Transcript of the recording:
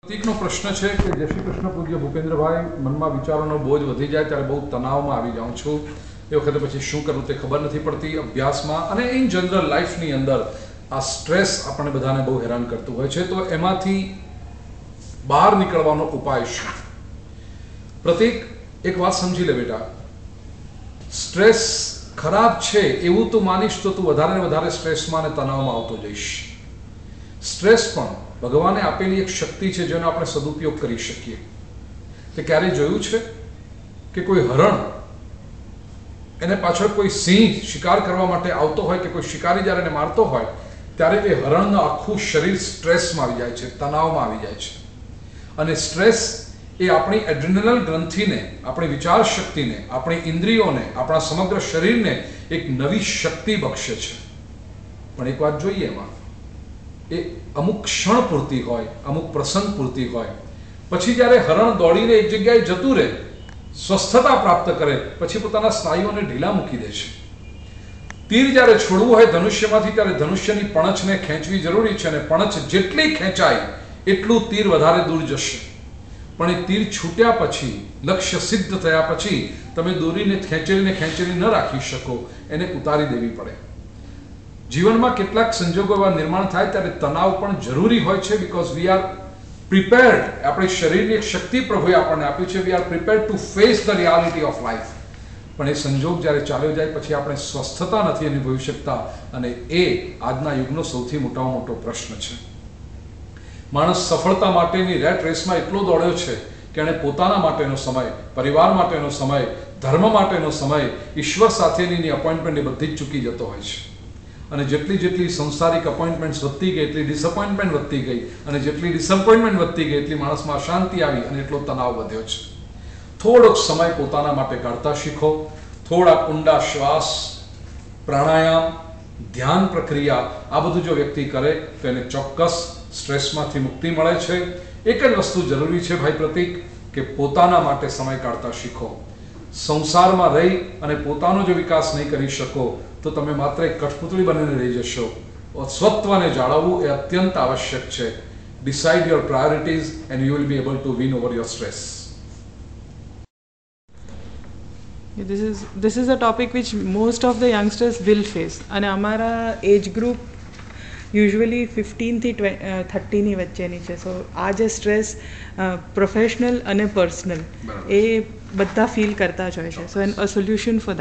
પ્રતીકનો પ્રશ્ન છે કે જય શ્રી કૃષ્ણ પૂજ્ય ભૂપેન્દ્રભાઈ, મનમાં વિચારોનો બોજ વધી જાય ત્યારે બહુ તણાવમાં આવી જાઉં છું. એ વખતે પછી શું કરવું તે ખબર નથી પડતી. અભ્યાસમાં અને ઇન જનરલ લાઈફની અંદર આ સ્ટ્રેસ આપણને બધાને બહુ હેરાન કરતું હોય છે. તો એમાંથી બહાર નીકળવાનો ઉપાય શું? પ્રતીક, એક વાત સમજી લે બેટા, સ્ટ્રેસ ખરાબ છે એવું તું માનીશ તો તું વધારે ને વધારે સ્ટ્રેસમાં અને તણાવમાં આવતો જઈશ. સ્ટ્રેસ પણ ભગવાને આપેલી એક શક્તિ છે જેનો આપણે સદુપયોગ કરી શકીએ. તે ક્યારેય જોયું છે કે કોઈ હરણ એને પાછળ કોઈ સિંહ શિકાર કરવા માટે આવતો હોય કે કોઈ શિકારી જ્યારે એને મારતો હોય ત્યારે એ હરણનું આખું શરીર સ્ટ્રેસમાં આવી જાય છે, તણાવમાં આવી જાય છે. અને સ્ટ્રેસ એ આપણી એડ્રિનલ ગ્રંથિને, આપણી વિચાર શક્તિને, આપણી ઇન્દ્રિયોને, આપણા સમગ્ર શરીરને એક નવી શક્તિ બક્ષે છે. પણ એક વાત જોઈએ, એમાં એ અમુક ક્ષણ પૂરતી હોય, અમુક પ્રસંગ પૂરતી હોય. પછી જ્યારે હરણ દોડીને એક જગ્યાએ જતું રહે, સ્વસ્થતા પ્રાપ્ત કરે, પછી પોતાના સ્નાયુઓને ઢીલા મૂકી દે છે. તીર જ્યારે છોડવું હોય ધનુષ્યમાંથી ત્યારે ધનુષ્યની પણછને ખેંચવી જરૂરી છે, અને પણછ જેટલી ખેંચાય એટલું તીર વધારે દૂર જશે. પણ એ તીર છૂટ્યા પછી, લક્ષ્ય સિદ્ધ થયા પછી તમે દોરીને ખેંચેલી ન રાખી શકો, એને ઉતારી દેવી પડે. જીવનમાં કેટલાક સંજોગો એવા નિર્માણ થાય ત્યારે તણાવ પણ જરૂરી હોય છે. બીકોઝ વી આર પ્રિપેર્ડ, આપણી શરીરની એક શક્તિ પ્રભુએ આપણને આપી છે. We are prepared to face the reality of life. પણ એ સંજોગ જ્યારે ચાલ્યો જાય પછી આપણે સ્વસ્થતા નથી અનુભવી શકતા, અને એ આજના યુગનો સૌથી મોટામાં મોટો પ્રશ્ન છે. માણસ સફળતા માટેની રેટ રેસમાં એટલો દોડ્યો છે કે એણે પોતાના માટેનો સમય, પરિવાર માટેનો સમય, ધર્મ માટેનો સમય, ઈશ્વર સાથેની અપોઇન્ટમેન્ટ એ બધી જ ચૂકી જતો હોય છે. અને જેટલી સંસારિક અપોઇન્ટમેન્ટ્સ વધતી ગઈ એટલી ડિસઅપોઇન્ટમેન્ટ વધતી ગઈ, અને જેટલી ડિસઅપોઇન્ટમેન્ટ વધતી ગઈ એટલી માણસમાં અશાંતિ આવી અને એટલો તણાવ વધ્યો છે. થોડોક સમય પોતાના માટે કાઢતા શીખો. થોડા ઊંડા શ્વાસ, પ્રાણાયામ, ધ્યાન પ્રક્રિયા, આ બધું જો વ્યક્તિ કરે તો એને ચોક્કસ સ્ટ્રેસમાંથી મુક્તિ મળે છે. એક જ વસ્તુ જરૂરી છે ભાઈ પ્રતીક, કે પોતાના માટે સમય કાઢતા શીખો. સંસારમાં રહી અને પોતાનો જો વિકાસ નહીં કરી શકો તો તમે માત્ર એક કઠપૂતળી બનીને રહી જશો. સ્વત્વને જાળવવું એ અત્યંત આવશ્યક છે. Decide your priorities and you will be able to win over your stress. This is a topic which most of the youngsters will face. અને અમારા એજ ગ્રુપ યુઝ્યુઅલી 15 થી 30 ની વચ્ચેની છે. સો આ જે સ્ટ્રેસ પ્રોફેશનલ અને પર્સનલ એ બધા ફીલ કરતા જ હોય છે. સો અ સોલ્યુશન ફોર